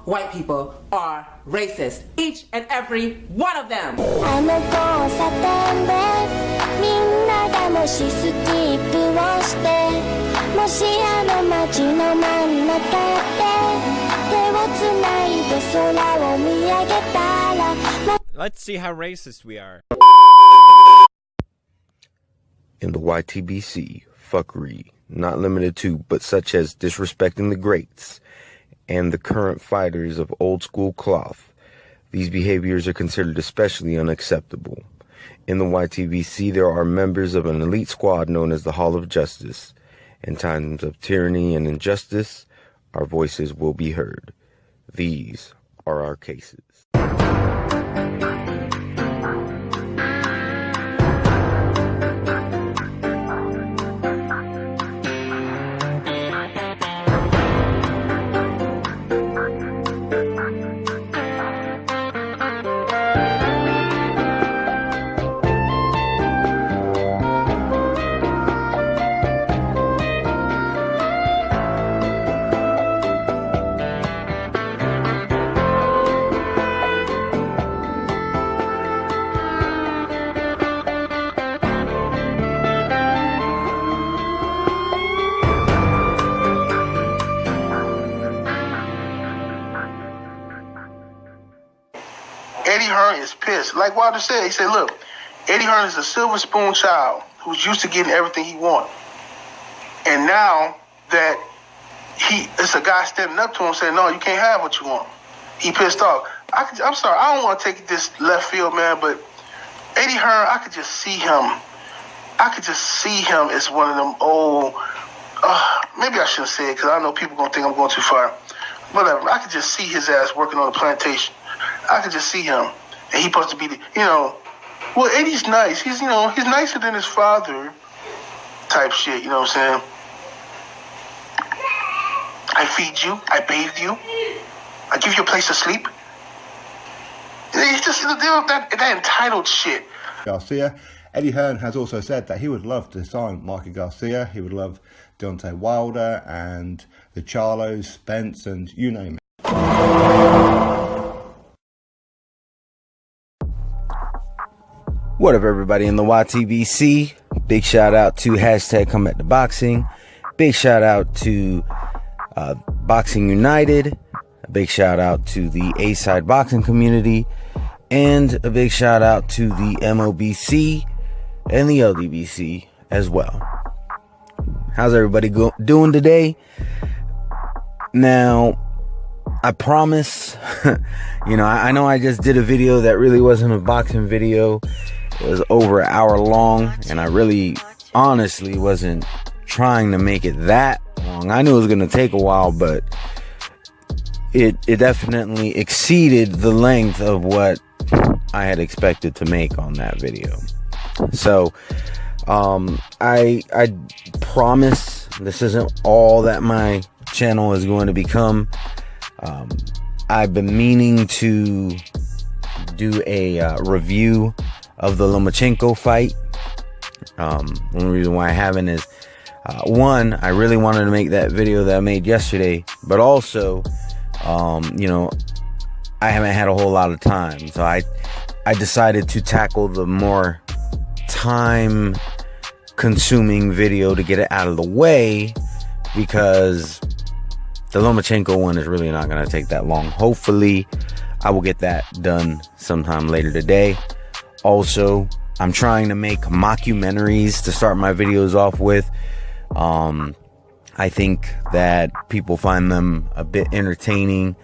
White people are racist, each and every one of them. Let's see how racist we are. In the YTBC, fuckery, not limited to, but such as disrespecting the greats and the current fighters of old school cloth. These behaviors are considered especially unacceptable. In the YTBC, there are members of an elite squad known as the Hall of Justice. In times of tyranny and injustice, our voices will be heard. These are our cases. Eddie Hearn is pissed. Like Walter said, he said, look, Eddie Hearn is a silver spoon child who's used to getting everything he wants. And now that it's a guy standing up to him saying, no, you can't have what you want. He pissed off. I'm sorry, I don't want to take this left field, man, but Eddie Hearn, I could just see him. I could just see him as one of them old, maybe I shouldn't say it because I know people going to think I'm going too far. Whatever. I could just see his ass working on a plantation. I could just see him. And he's supposed to be the, well, Eddie's nice. He's nicer than his father type shit, you know what I'm saying? I feed you. I bathe you. I give you a place to sleep. It's just that entitled shit. Garcia. Eddie Hearn has also said that he would love to sign Mikey Garcia. He would love Deontay Wilder and the Charlos, Spence, and you name it. What up, everybody in the YTBC? Big shout out to hashtag Come Back to Boxing. Big shout out to Boxing United. A big shout out to the A-Side boxing community. And a big shout out to the MOBC and the LDBC as well. How's everybody doing today? Now, I promise, I know I just did a video that really wasn't a boxing video. It was over an hour long, and I really, honestly, wasn't trying to make it that long. I knew it was going to take a while, but it definitely exceeded the length of what I had expected to make on that video. So, I promise this isn't all that my channel is going to become. I've been meaning to do a review of the Lomachenko fight. The only reason why I haven't is, one, I really wanted to make that video that I made yesterday, but also, I haven't had a whole lot of time. So I decided to tackle the more time consuming video to get it out of the way, because the Lomachenko one is really not going to take that long. Hopefully I will get that done sometime later today. Also, I'm trying to make mockumentaries to start my videos off with. I think that people find them a bit entertaining.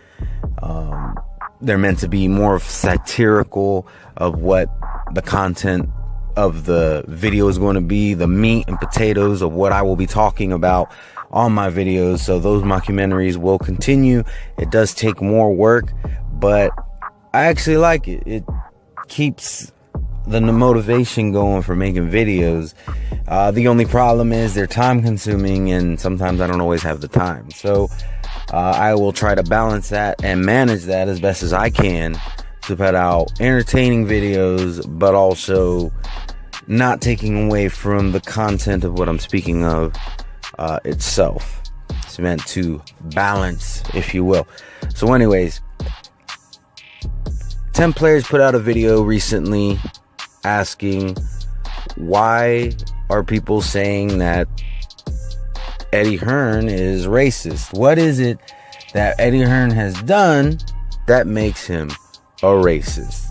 They're meant to be more satirical of what the content of the video is going to be, the meat and potatoes of what I will be talking about on my videos. So those mockumentaries will continue. It does take more work, but I actually like it. It keeps the motivation going for making videos. The only problem is they're time consuming, and sometimes I don't always have the time. So I will try to balance that and manage that as best as I can to put out entertaining videos, but also not taking away from the content of what I'm speaking of itself. It's meant to balance, if you will. So anyways, 10 Players put out a video recently asking, why are people saying that Eddie Hearn is racist? What is it that Eddie Hearn has done that makes him a racist?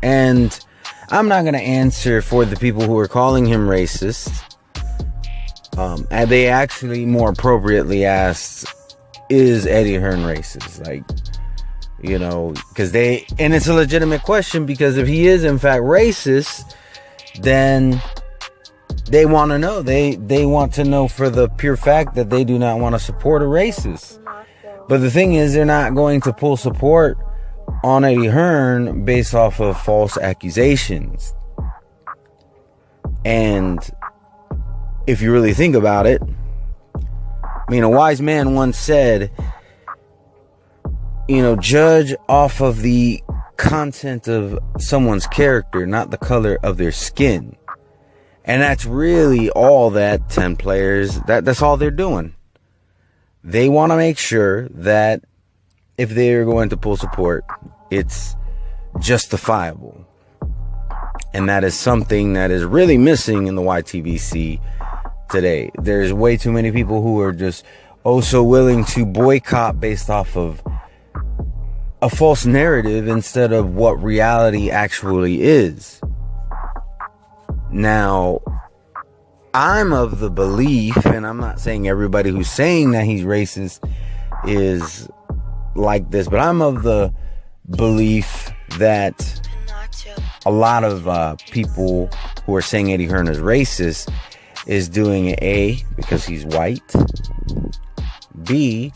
And I'm not going to answer for the people who are calling him racist. And they actually more appropriately asked, is Eddie Hearn racist? Like, you know, because and it's a legitimate question, because if he is in fact racist, then they want to know. They want to know for the pure fact that they do not want to support a racist. But the thing is, they're not going to pull support on Eddie Hearn based off of false accusations. And if you really think about it, I mean, a wise man once said, you know, judge off of the content of someone's character, not the color of their skin. And that's really all that 10 Players, that's all they're doing. They want to make sure that if they're going to pull support, it's justifiable. And that is something that is really missing in the YTBC today. There's way too many people who are just so willing to boycott based off of a false narrative instead of what reality actually is. Now, I'm of the belief, and I'm not saying everybody who's saying that he's racist is like this, but I'm of the belief that a lot of people who are saying Eddie Hearn is racist is doing it, A, because he's white, B,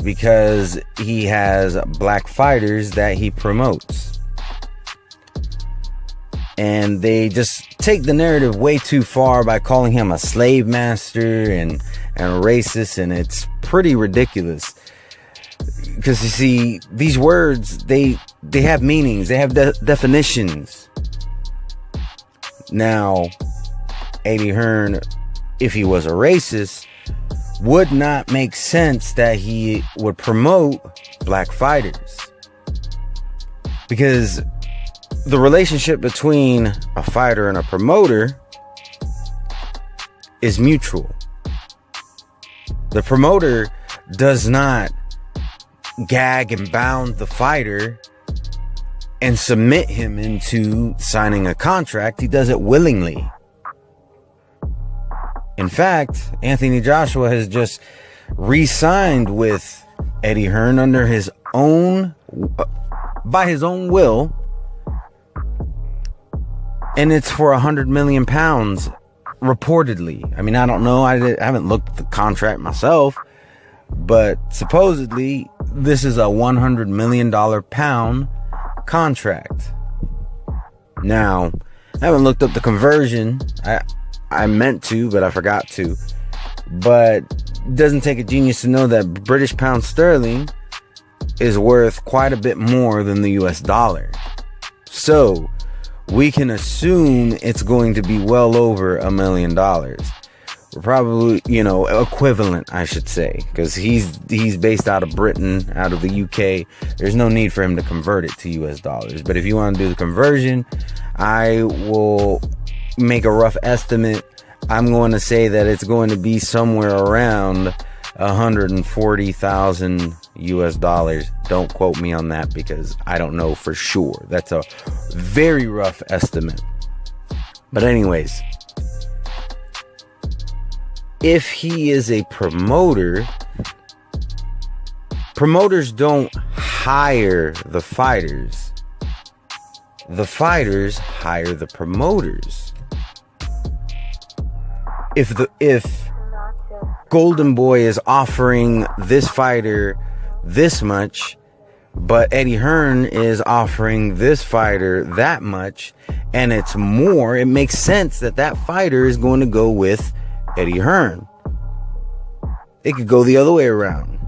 because he has black fighters that he promotes. And they just take the narrative way too far by calling him a slave master and a racist, and it's pretty ridiculous. Because you see, these words, they have meanings, they have definitions. Now, Eddie Hearn, if he was a racist, would not make sense that he would promote black fighters. Because the relationship between a fighter and a promoter is mutual. The promoter does not gag and bound the fighter and submit him into signing a contract. He does it willingly. In fact, Anthony Joshua has just re-signed with Eddie Hearn under his own, by his own will, and it's for 100 million pounds, reportedly. I mean, I don't know. I haven't looked at the contract myself, but supposedly this is a $100 million pound contract. Now, I haven't looked up the conversion. I meant to, but I forgot to. But it doesn't take a genius to know that British pound sterling is worth quite a bit more than the US dollar. So we can assume it's going to be well over $1 million. We're probably, equivalent, I should say, because he's based out of Britain, out of the UK. There's no need for him to convert it to US dollars. But if you want to do the conversion, I will make a rough estimate. I'm going to say that it's going to be somewhere around 140,000 US dollars. Don't quote me on that because I don't know for sure. That's a very rough estimate. But anyways, if he is a promoter, promoters don't hire the fighters. The fighters hire the promoters. If Golden Boy is offering this fighter this much, but Eddie Hearn is offering this fighter that much, and it's more, it makes sense that that fighter is going to go with Eddie Hearn. It could go the other way around.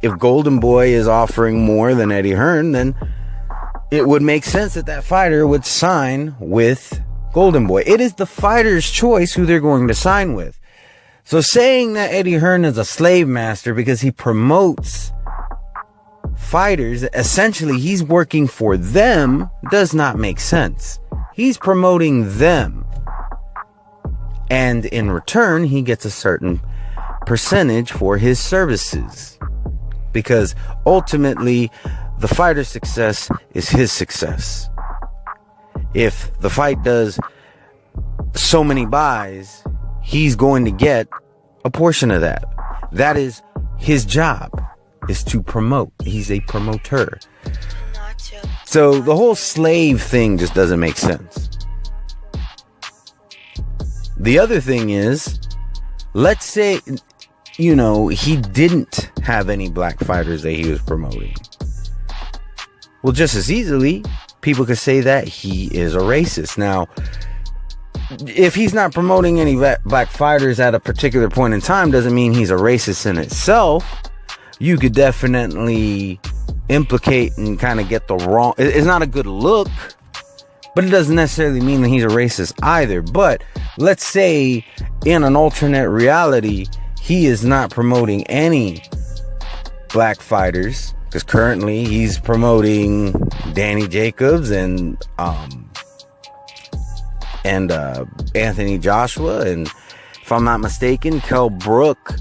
If Golden Boy is offering more than Eddie Hearn, then it would make sense that that fighter would sign with Golden Boy. It is the fighter's choice who they're going to sign with. So saying that Eddie Hearn is a slave master because he promotes fighters, essentially he's working for them, does not make sense. He's promoting them. And in return, he gets a certain percentage for his services. Because ultimately, the fighter's success is his success. If the fight does so many buys, he's going to get a portion of that. That is his job, is to promote. He's a promoter. So the whole slave thing just doesn't make sense. The other thing is, let's say, he didn't have any black fighters that he was promoting. Well, just as easily, people could say that he is a racist. Now, if he's not promoting any black fighters at a particular point in time, doesn't mean he's a racist in itself. You could definitely implicate and kind of get the wrong... It's not a good look, but it doesn't necessarily mean that he's a racist either. But let's say in an alternate reality, he is not promoting any black fighters, because currently he's promoting Danny Jacobs and Anthony Joshua, and if I'm not mistaken, Kell Brook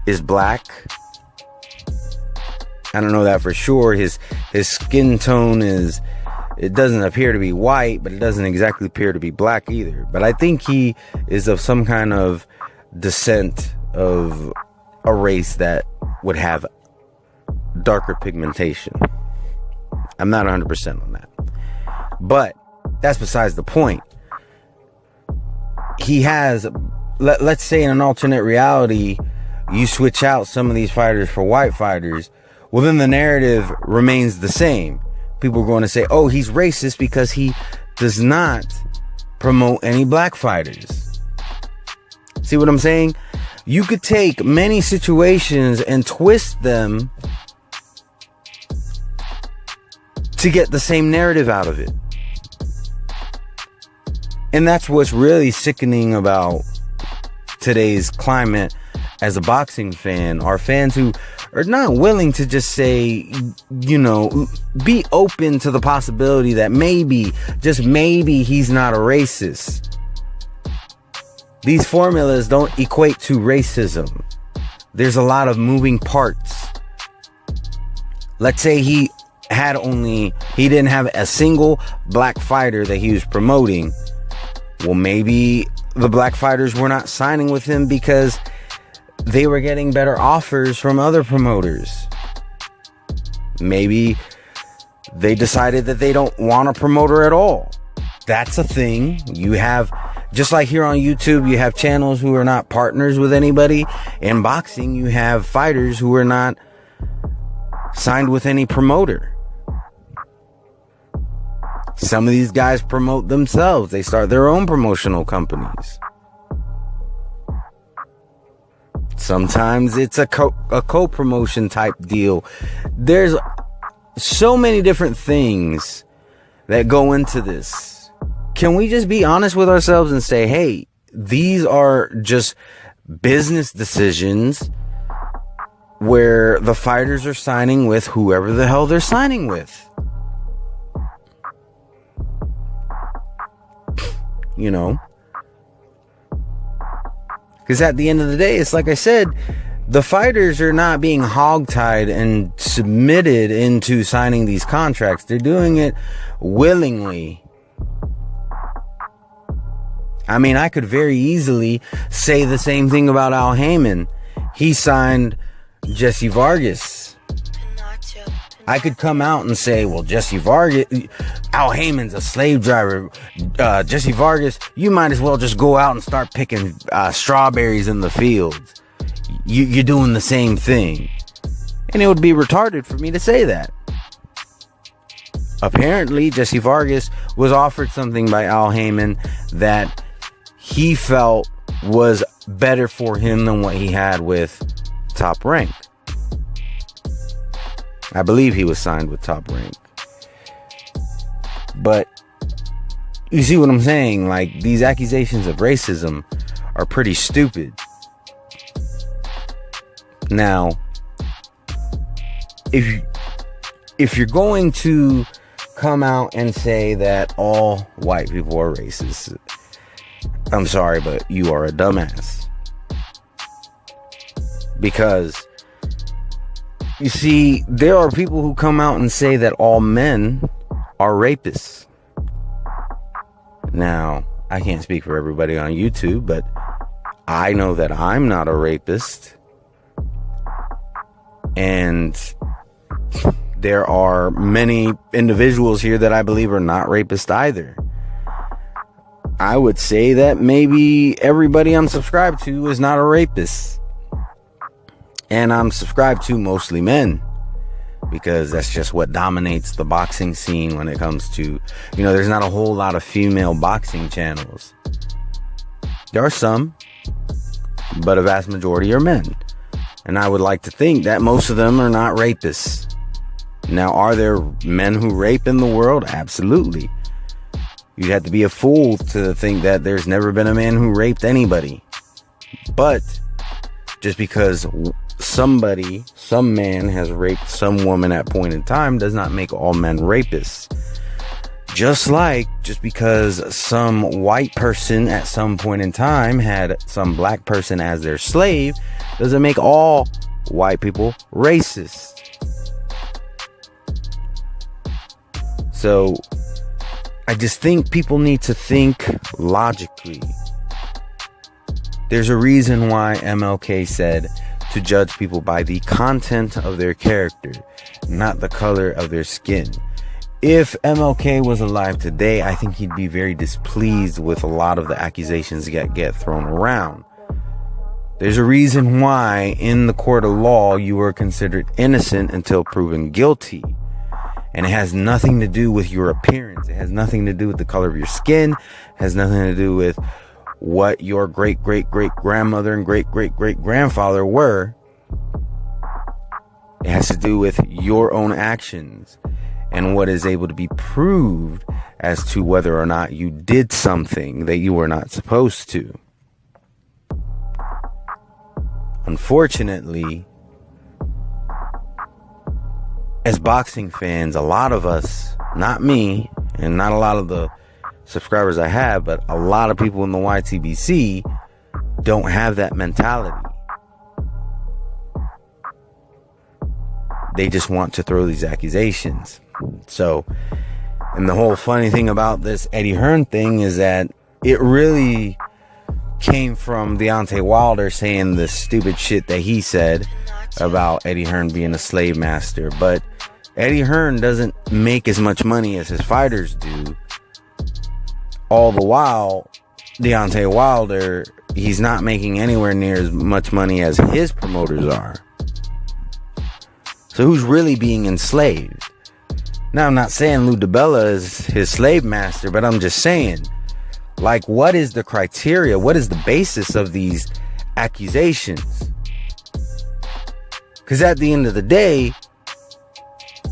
is black. I don't know that for sure. His skin tone it doesn't appear to be white, but it doesn't exactly appear to be black either. But I think he is of some kind of descent of a race that would have darker pigmentation. I'm not 100% on that, but that's besides the point. He has, let's say in an alternate reality, you switch out some of these fighters for white fighters. Well, then the narrative remains the same. People are going to say, oh, he's racist because he does not promote any black fighters. See what I'm saying? You could take many situations and twist them to get the same narrative out of it. And that's what's really sickening about today's climate as a boxing fan, are fans who are not willing to just say, be open to the possibility that maybe, just maybe, he's not a racist. These formulas don't equate to racism. There's a lot of moving parts. Let's say he didn't have a single black fighter that he was promoting. Well, maybe the black fighters were not signing with him because they were getting better offers from other promoters. Maybe they decided that they don't want a promoter at all. That's a thing. You have, just like here on YouTube, you have channels who are not partners with anybody. In boxing, you have fighters who are not signed with any promoter. Some of these guys promote themselves. They start their own promotional companies. Sometimes it's a co-promotion type deal. There's so many different things that go into this. Can we just be honest with ourselves and say, hey, these are just business decisions where the fighters are signing with whoever the hell they're signing with? Because at the end of the day, it's like I said, the fighters are not being hogtied and submitted into signing these contracts. They're doing it willingly. I mean, I could very easily say the same thing about Al Heyman. He signed Jesse Vargas. I could come out and say, well, Jesse Vargas, Al Heyman's a slave driver. Jesse Vargas, you might as well just go out and start picking strawberries in the fields. You're doing the same thing. And it would be retarded for me to say that. Apparently, Jesse Vargas was offered something by Al Heyman that he felt was better for him than what he had with Top Rank. I believe he was signed with Top Rank. But you see what I'm saying? Like, these accusations of racism are pretty stupid. Now, if you're going to come out and say that all white people are racist, I'm sorry, but you are a dumbass. Because, you see, there are people who come out and say that all men are rapists. Now, I can't speak for everybody on YouTube, but I know that I'm not a rapist. And there are many individuals here that I believe are not rapists either. I would say that maybe everybody I'm subscribed to is not a rapist. And I'm subscribed to mostly men, because that's just what dominates the boxing scene when it comes to, there's not a whole lot of female boxing channels. There are some, but a vast majority are men. And I would like to think that most of them are not rapists. Now, are there men who rape in the world? Absolutely. You'd have to be a fool to think that there's never been a man who raped anybody. But just because some man has raped some woman at a point in time does not make all men rapists. Just because some white person at some point in time had some black person as their slave doesn't make all white people racist. So I just think people need to think logically. There's a reason why MLK said to judge people by the content of their character, not the color of their skin. If MLK was alive today, I think he'd be very displeased with a lot of the accusations that get thrown around. There's a reason why in the court of law you are considered innocent until proven guilty. And it has nothing to do with your appearance. It has nothing to do with the color of your skin. It has nothing to do with what your great-great-great-grandmother and great-great-great-grandfather were. It has to do with your own actions and what is able to be proved as to whether or not you did something that you were not supposed to. Unfortunately, as boxing fans, a lot of us, not me, and not a lot of the subscribers I have, but a lot of people in the YTBC don't have that mentality. They just want to throw these accusations. So, and the whole funny thing about this Eddie Hearn thing is that it really came from Deontay Wilder saying the stupid shit that he said about Eddie Hearn being a slave master. But Eddie Hearn doesn't make as much money as his fighters do. All the while, Deontay Wilder, he's not making anywhere near as much money as his promoters are. So who's really being enslaved? Now, I'm not saying Lou DiBella is his slave master, but I'm just saying, what is the criteria? What is the basis of these accusations? Because at the end of the day,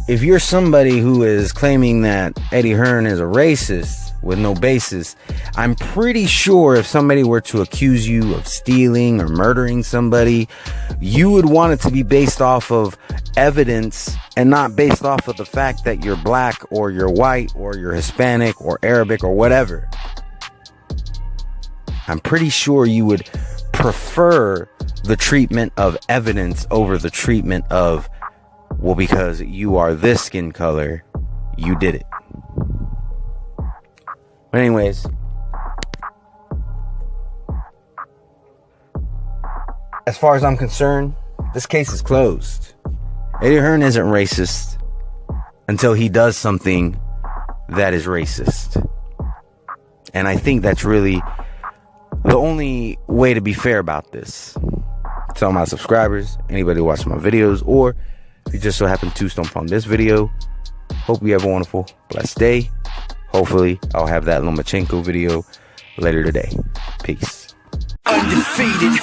if you're somebody who is claiming that Eddie Hearn is a racist with no basis, I'm pretty sure if somebody were to accuse you of stealing or murdering somebody, you would want it to be based off of evidence and not based off of the fact that you're black or you're white or you're Hispanic or Arabic or whatever. I'm pretty sure you would prefer the treatment of evidence over the treatment of, well, because you are this skin color, you did it. But anyways, as far as I'm concerned, this case is closed. Eddie Hearn isn't racist until he does something that is racist. And I think that's really the only way to be fair about this. To all my subscribers, anybody watching my videos, or if you just so happen to stump on this video, hope you have a wonderful, blessed day. Hopefully, I'll have that Lomachenko video later today. Peace. Undefeated.